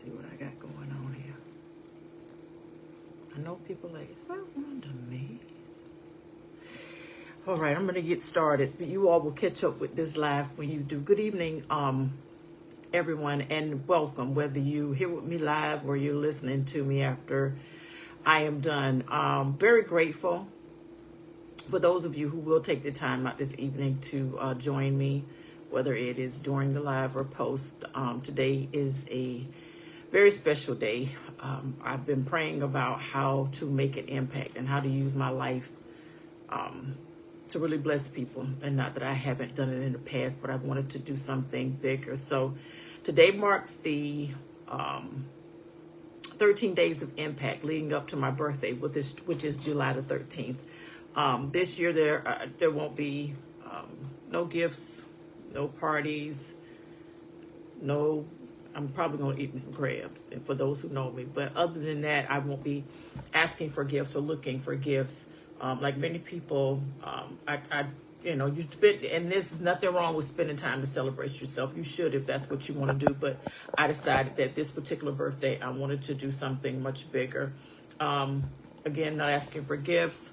See what I got going on here. I know people like, is that Wanda Mays? All right, I'm going to get started. You all will catch up with this live when you do. Good evening, everyone, and welcome, whether you here with me live or you're listening to me after I am done. Very grateful for those of you who will take the time out this evening to join me, whether it is during the live or post. Today is a very special day. I've been praying about how to make an impact and how to use my life to really bless people. And not that I haven't done it in the past, but I wanted to do something bigger. So today marks the 13 days of impact leading up to my birthday, which is July the 13th. This year there won't be no gifts, no parties, no. I'm probably going to eat me some crabs, and for those who know me. But other than that, I won't be asking for gifts or looking for gifts. Like many people, you spend, and there's nothing wrong with spending time to celebrate yourself. You should if that's what you want to do. But I decided that this particular birthday, I wanted to do something much bigger. Again, not asking for gifts,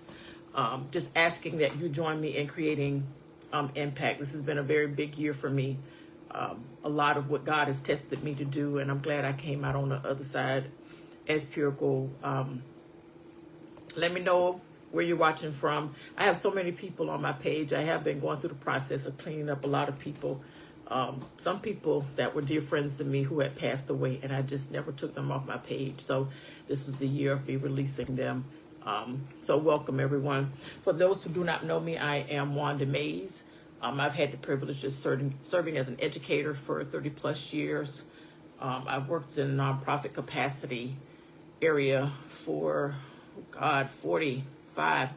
just asking that you join me in creating impact. This has been a very big year for me. A lot of what God has tested me to do, and I'm glad I came out on the other side as pure gold. Let me know where you're watching from. I have so many people on my page. I have been going through the process of cleaning up a lot of people. Some people that were dear friends to me who had passed away, and I just never took them off my page. So this is the year of me releasing them. So welcome, everyone. For those who do not know me, I am Wanda Mays. I've had the privilege of serving as an educator for 30 plus years. I've worked in nonprofit capacity area for, 45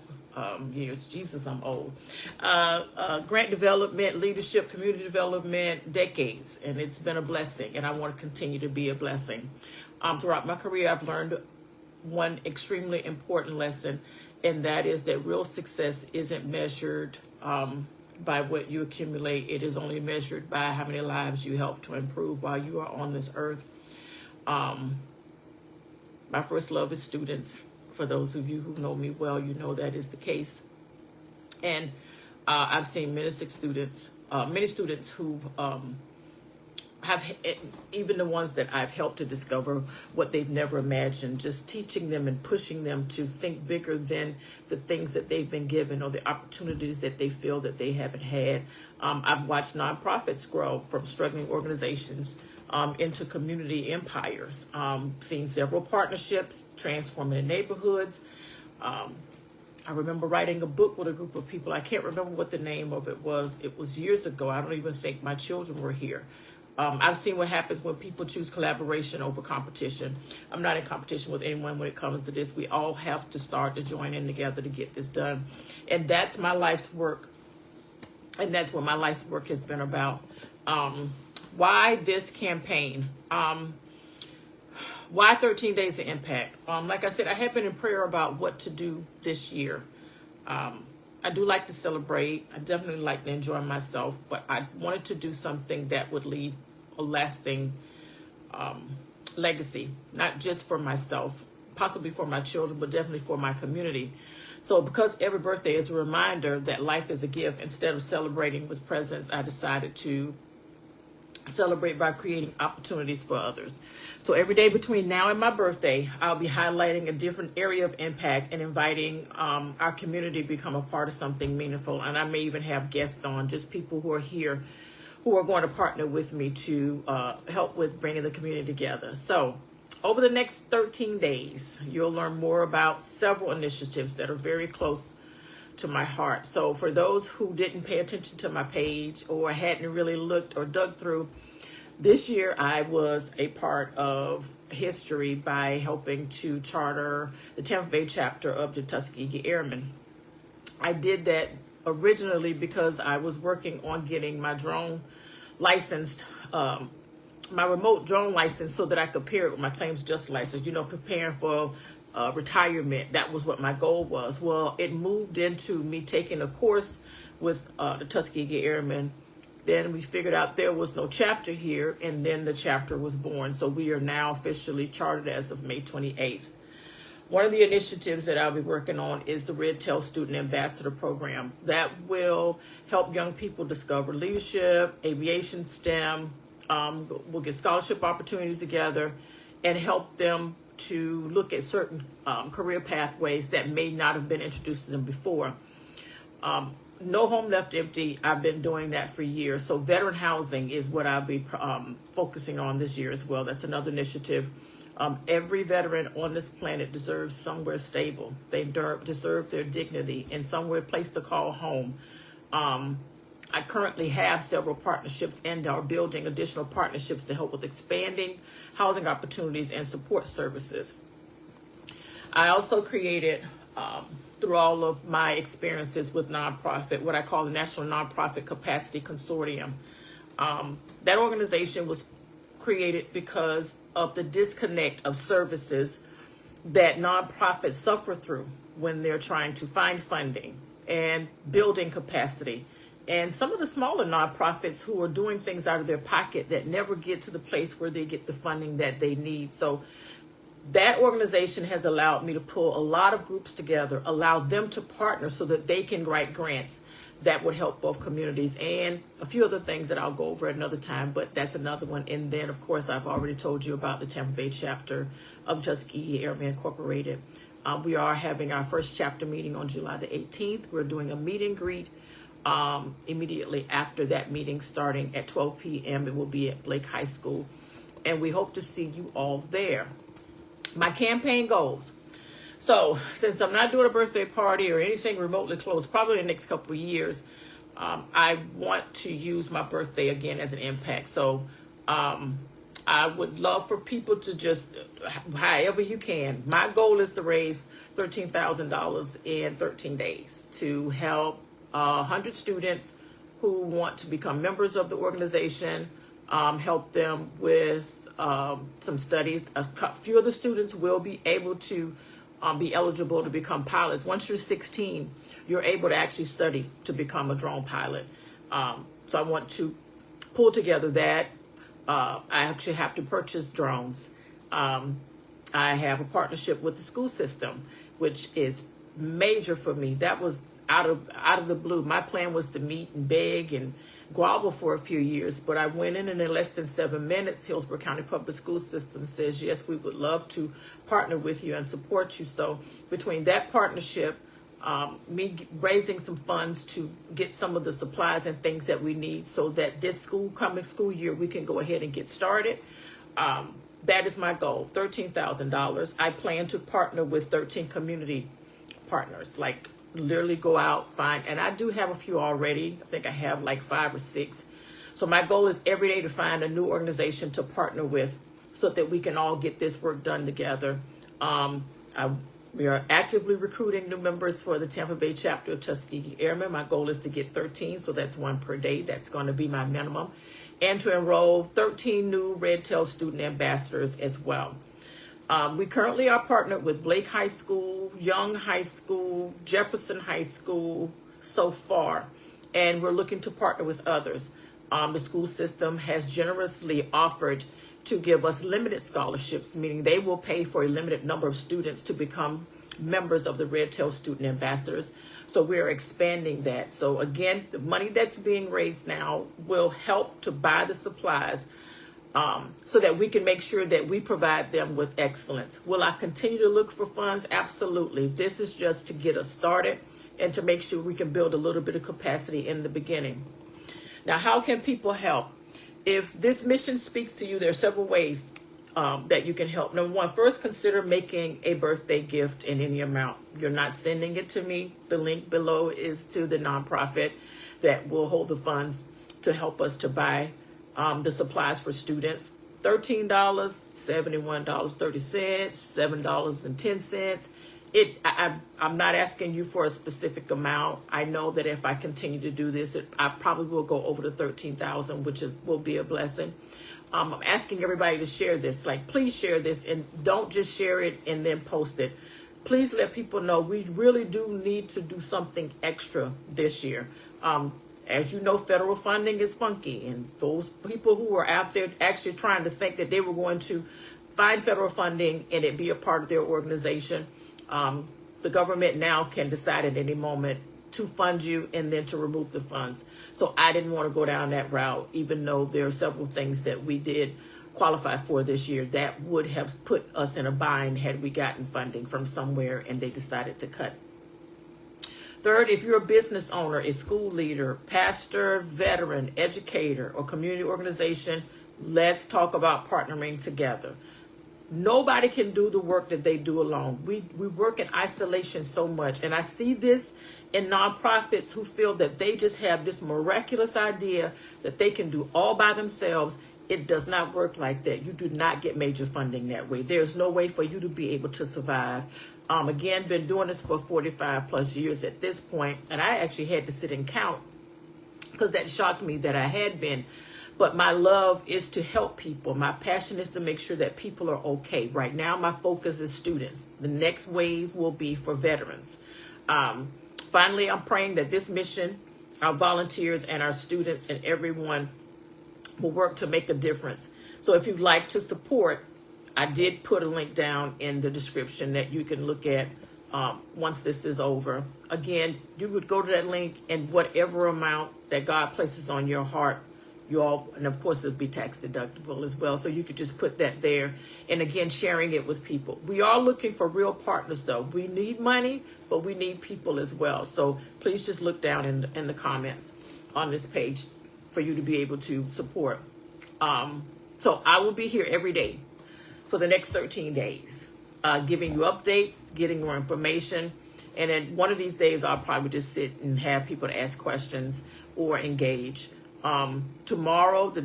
years. Jesus, I'm old. Grant development, leadership, community development, decades. And it's been a blessing, and I want to continue to be a blessing. Throughout my career, I've learned one extremely important lesson, and that is that real success isn't measured by what you accumulate. It is only measured by how many lives you help to improve while you are on this earth. My first love is students. For those of you who know me well, you know that is the case. And I've seen many students who have, even the ones that I've helped to discover what they've never imagined, just teaching them and pushing them to think bigger than the things that they've been given or the opportunities that they feel that they haven't had. I've watched nonprofits grow from struggling organizations into community empires, seen several partnerships transforming neighborhoods. I remember writing a book with a group of people. I can't remember what the name of it was. It was years ago. I don't even think my children were here. I've seen what happens when people choose collaboration over competition. I'm not in competition with anyone when it comes to this. We all have to start to join in together to get this done. And that's my life's work. And that's what my life's work has been about. Why this campaign? Why 13 Days of Impact? Like I said, I have been in prayer about what to do this year. I do like to celebrate. I definitely like to enjoy myself, but I wanted to do something that would leave a lasting legacy, not just for myself, possibly for my children, but definitely for my community. So because every birthday is a reminder that life is a gift, instead of celebrating with presents, I decided to celebrate by creating opportunities for others. So every day between now and my birthday, I'll be highlighting a different area of impact and inviting our community to become a part of something meaningful. And I may even have guests on, just people who are here who are going to partner with me to help with bringing the community together. So over the next 13 days, you'll learn more about several initiatives that are very close to my heart. So for those who didn't pay attention to my page or hadn't really looked or dug through, this year I was a part of history by helping to charter the Tampa Bay chapter of the Tuskegee Airmen. I did that originally because I was working on getting my drone licensed, my remote drone license, so that I could pair it with my claims just license, preparing for retirement. That was what my goal was. Well, it moved into me taking a course with the Tuskegee Airmen Then we figured out there was no chapter here, and then the chapter was born. So we are now officially chartered as of May 28th. One of the initiatives that I'll be working on is the Red Tail Student Ambassador Program. That will help young people discover leadership, aviation, STEM. We'll get scholarship opportunities together and help them to look at certain career pathways that may not have been introduced to them before. No Home Left Empty, I've been doing that for years. So veteran housing is what I'll be focusing on this year as well. That's another initiative. Every veteran on this planet deserves somewhere stable. They deserve their dignity and somewhere place to call home. I currently have several partnerships and are building additional partnerships to help with expanding housing opportunities and support services. I also created, through all of my experiences with nonprofit, what I call the National Nonprofit Capacity Consortium. That organization was created because of the disconnect of services that nonprofits suffer through when they're trying to find funding and building capacity. And some of the smaller nonprofits who are doing things out of their pocket that never get to the place where they get the funding that they need. So that organization has allowed me to pull a lot of groups together, allow them to partner so that they can write grants that would help both communities, and a few other things that I'll go over at another time, but that's another one. And then, of course, I've already told you about the Tampa Bay chapter of Tuskegee Airmen Incorporated. We are having our first chapter meeting on July the 18th. We're doing a meet and greet immediately after that meeting, starting at 12 p.m. It will be at Blake High School, and we hope to see you all there. My campaign goals. So since I'm not doing a birthday party or anything remotely close, probably in the next couple of years, I want to use my birthday again as an impact. So I would love for people to just, however you can. My goal is to raise $13,000 in 13 days to help 100 students who want to become members of the organization, help them with some studies. A few of the students will be able to be eligible to become pilots. Once you're 16, you're able to actually study to become a drone pilot. So I want to pull together that. I actually have to purchase drones. I have a partnership with the school system, which is major for me. That was out of the blue. My plan was to meet and beg and grovel for a few years, but I went in less than 7 minutes. Hillsborough County Public School System says, yes, we would love to partner with you and support you. So between that partnership, me raising some funds to get some of the supplies and things that we need so that this coming school year, we can go ahead and get started. That is my goal, $13,000. I plan to partner with 13 community partners, like literally go out, find, and I do have a few already. I think I have like 5 or 6. So my goal is every day to find a new organization to partner with so that we can all get this work done together. We are actively recruiting new members for the Tampa Bay chapter of Tuskegee Airmen. My goal is to get 13, so that's 1 per day. That's going to be my minimum. And to enroll 13 new Red Tail student ambassadors as well. We currently are partnered with Blake High School, Young High School, Jefferson High School so far, and we're looking to partner with others. The school system has generously offered to give us limited scholarships, meaning they will pay for a limited number of students to become members of the Red Tail Student Ambassadors. So we're expanding that. So again, the money that's being raised now will help to buy the supplies so that we can make sure that we provide them with excellence. Will I continue to look for funds? Absolutely. This is just to get us started and to make sure we can build a little bit of capacity in the beginning. Now, how can people help? If this mission speaks to you, there are several ways that you can help. Number one, first consider making a birthday gift in any amount. You're not sending it to me. The link below is to the nonprofit that will hold the funds to help us to buy the supplies for students. $13, $71.30, $7.10. I'm not asking you for a specific amount. I know that if I continue to do this, I probably will go over the 13,000, which will be a blessing. I'm asking everybody to share this. Like, please share this, and don't just share it and then post it. Please let people know we really do need to do something extra this year. As you know, federal funding is funky, and those people who are out there actually trying to think that they were going to find federal funding and it be a part of their organization, the government now can decide at any moment to fund you and then to remove the funds. So I didn't want to go down that route, even though there are several things that we did qualify for this year that would have put us in a bind had we gotten funding from somewhere and they decided to cut. Third, if you're a business owner, a school leader, pastor, veteran, educator, or community organization, let's talk about partnering together. Nobody can do the work that they do alone. We work in isolation so much. And I see this in nonprofits who feel that they just have this miraculous idea that they can do all by themselves. It does not work like that. You do not get major funding that way. There's no way for you to be able to survive. Again, been doing this for 45 plus years at this point, and I actually had to sit and count because that shocked me that I had been. But my love is to help people. My passion is to make sure that people are okay. Right now, my focus is students. The next wave will be for veterans. Finally, I'm praying that this mission, our volunteers and our students and everyone will work to make a difference. So if you'd like to support, I did put a link down in the description that you can look at once this is over. Again, you would go to that link and whatever amount that God places on your heart, and of course it'll be tax deductible as well. So you could just put that there. And again, sharing it with people. We are looking for real partners though. We need money, but we need people as well. So please just look down in the comments on this page for you to be able to support. So I will be here every day for the next 13 days, giving you updates, getting more information. And then one of these days, I'll probably just sit and have people to ask questions or engage. Tomorrow, the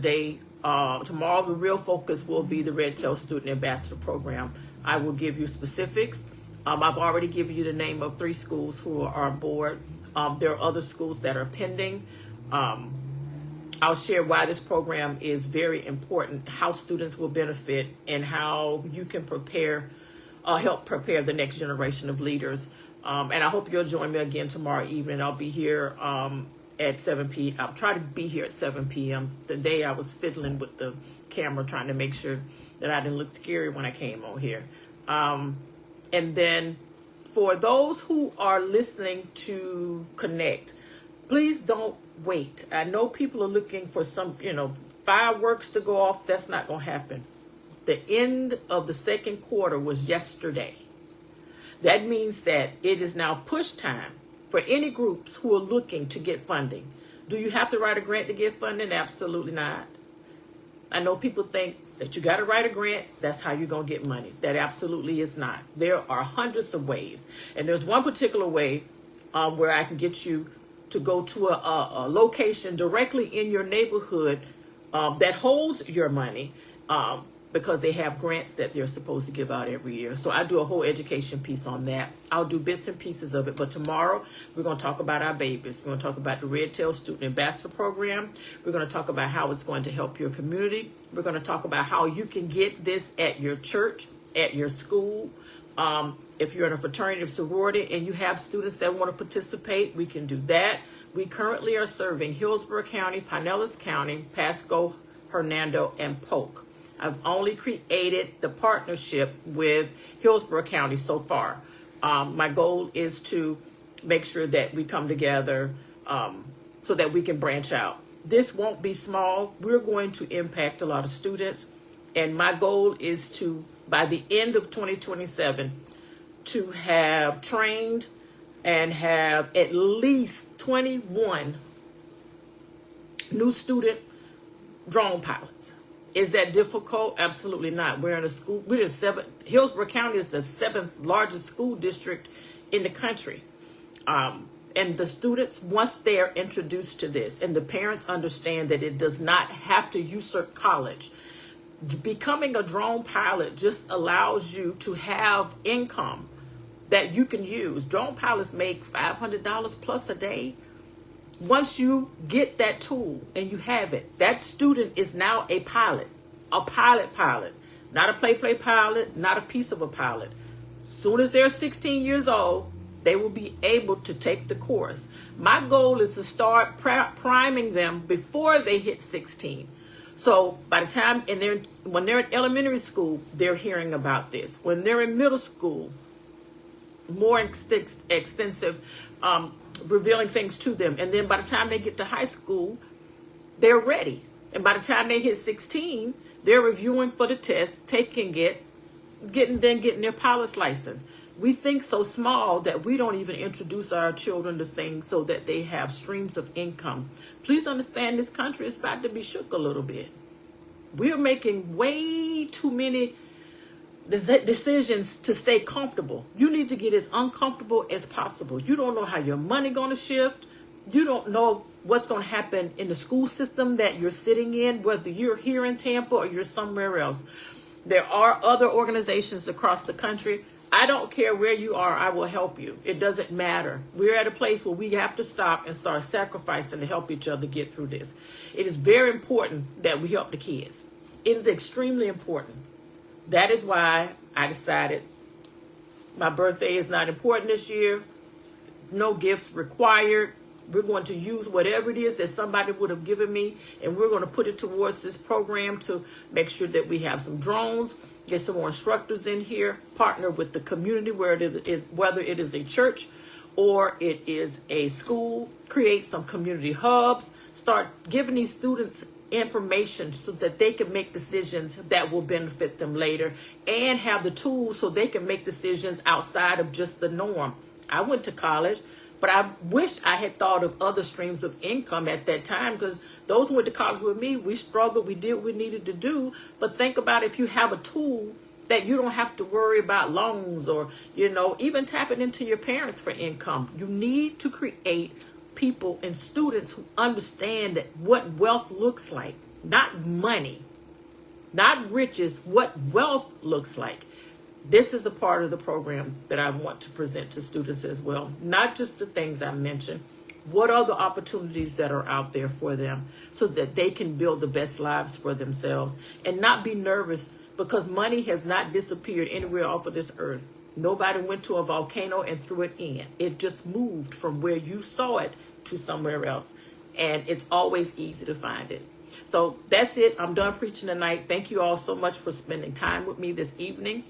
real focus will be the Red Tail Student Ambassador Program. I will give you specifics. I've already given you the name of 3 schools who are on board. There are other schools that are pending. I'll share why this program is very important, how students will benefit, and how you can help prepare the next generation of leaders. And I hope you'll join me again tomorrow evening. I'll be here at 7 p.m. I'll try to be here at 7 p.m. Today I was fiddling with the camera, trying to make sure that I didn't look scary when I came on here. And then for those who are listening to Connect, please don't wait. I know people are looking for some, fireworks to go off. That's not going to happen. The end of the second quarter was yesterday. That means that it is now push time for any groups who are looking to get funding. Do you have to write a grant to get funding? Absolutely not. I know people think that you got to write a grant. That's how you're going to get money. That absolutely is not. There are hundreds of ways. And there's one particular way where I can get you to go to a location directly in your neighborhood that holds your money because they have grants that they're supposed to give out every year. So I do a whole education piece on that. I'll do bits and pieces of it. But tomorrow, we're going to talk about our babies. We're going to talk about the Red Tail Student Ambassador Program. We're going to talk about how it's going to help your community. We're going to talk about how you can get this at your church, at your school. If you're in a fraternity or sorority and you have students that want to participate, we can do that. We currently are serving Hillsborough County, Pinellas County, Pasco, Hernando, and Polk. I've only created the partnership with Hillsborough County so far. My goal is to make sure that we come together so that we can branch out. This won't be small. We're going to impact a lot of students. And my goal is to, by the end of 2027, to have trained and have at least 21 new student drone pilots. Is that difficult? Absolutely not. We're in a school. Hillsborough County is the 7th largest school district in the country. And the students, once they are introduced to this, and the parents understand that it does not have to usurp college, becoming a drone pilot just allows you to have income that you can use. Drone pilots make $500 plus a day. Once you get that tool and you have it, that student is now a pilot, not a play pilot, not a piece of a pilot. Soon as they're 16 years old, they will be able to take the course. My goal is to start priming them before they hit 16. So by the time, when they're in elementary school, they're hearing about this. When they're in middle school, more extensive revealing things to them. And then by the time they get to high school, they're ready. And by the time they hit 16, they're reviewing for the test, getting their pilot's license. We think so small that we don't even introduce our children to things so that they have streams of income. Please understand, this country is about to be shook a little bit. We're making way too many decisions to stay comfortable. You need to get as uncomfortable as possible. You don't know how your money going to shift. You don't know what's going to happen in the school system that you're sitting in, whether you're here in Tampa or you're somewhere else. There are other organizations across the country. I don't care where you are, I will help you. It doesn't matter. We're at a place where we have to stop and start sacrificing to help each other get through this. It is very important that we help the kids. It is extremely important. That is why I decided my birthday is not important this year. No gifts required. We're going to use whatever it is that somebody would have given me, and we're going to put it towards this program to make sure that we have some drones, get some more instructors in here, partner with the community, whether it is a church or it is a school, create some community hubs, start giving these students information so that they can make decisions that will benefit them later, and have the tools so they can make decisions outside of just the norm. I went to college, but I wish I had thought of other streams of income at that time, because those who went to college with me, we struggled, we did what we needed to do. But think about if you have a tool that you don't have to worry about loans or, even tapping into your parents for income. You need to create people and students who understand that what wealth looks like, not money, not riches, what wealth looks like. This is a part of the program that I want to present to students as well. Not just the things I mentioned, what other opportunities that are out there for them so that they can build the best lives for themselves and not be nervous, because money has not disappeared anywhere off of this earth. Nobody went to a volcano and threw it in. It just moved from where you saw it to somewhere else. And it's always easy to find it. So that's it. I'm done preaching tonight. Thank you all so much for spending time with me this evening.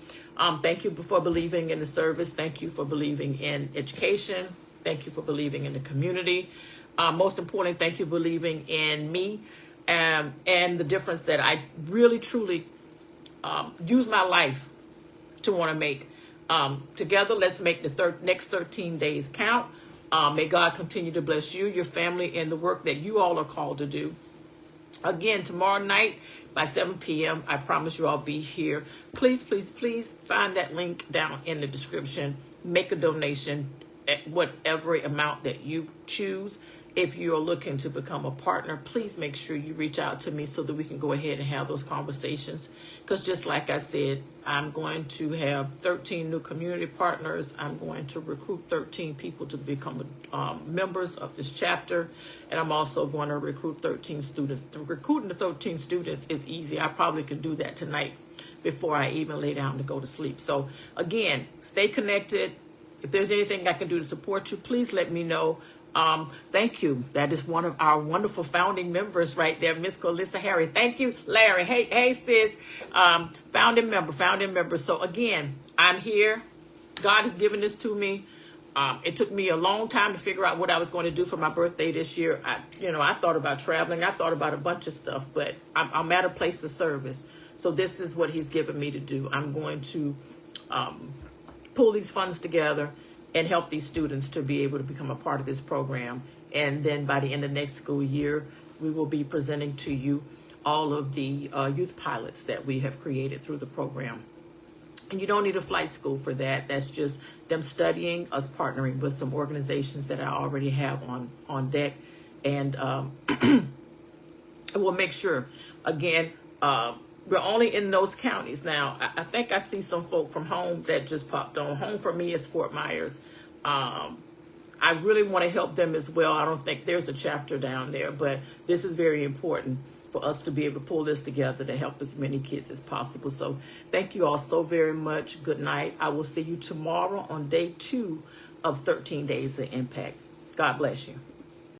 Thank you for believing in the service. Thank you for believing in education. Thank you for believing in the community. Most importantly, thank you for believing in me and the difference that I really, truly use my life to want to make. Together, let's make the next 13 days count. May God continue to bless you, your family, and the work that you all are called to do. Again, tomorrow night by 7 p.m., I promise you I'll be here. Please, please, please find that link down in the description. Make a donation at whatever amount that you choose. If you're looking to become a partner, please make sure you reach out to me so that we can go ahead and have those conversations. Because just like I said, I'm going to have 13 new community partners. I'm going to recruit 13 people to become members of this chapter. And I'm also going to recruit 13 students. Recruiting the 13 students is easy. I probably can do that tonight before I even lay down to go to sleep. So again, stay connected. If there's anything I can do to support you, please let me know. Thank you. That is one of our wonderful founding members right there, Miss Colissa Harry. Thank you, Larry. Hey, sis. Founding member. So again, I'm here. God has given this to me. It took me a long time to figure out what I was going to do for my birthday this year. I thought about traveling. I thought about a bunch of stuff, but I'm at a place of service. So this is what he's given me to do. I'm going to pull these funds together and help these students to be able to become a part of this program. And then by the end of next school year, we will be presenting to you all of the youth pilots that we have created through the program. And you don't need a flight school for that. That's just them studying, us partnering with some organizations that I already have on deck. And we'll make sure, again, we're only in those counties. Now, I think I see some folk from home that just popped on. Home for me is Fort Myers. I really want to help them as well. I don't think there's a chapter down there, but this is very important for us to be able to pull this together to help as many kids as possible. So thank you all so very much. Good night. I will see you tomorrow on day 2 of 13 Days of Impact. God bless you.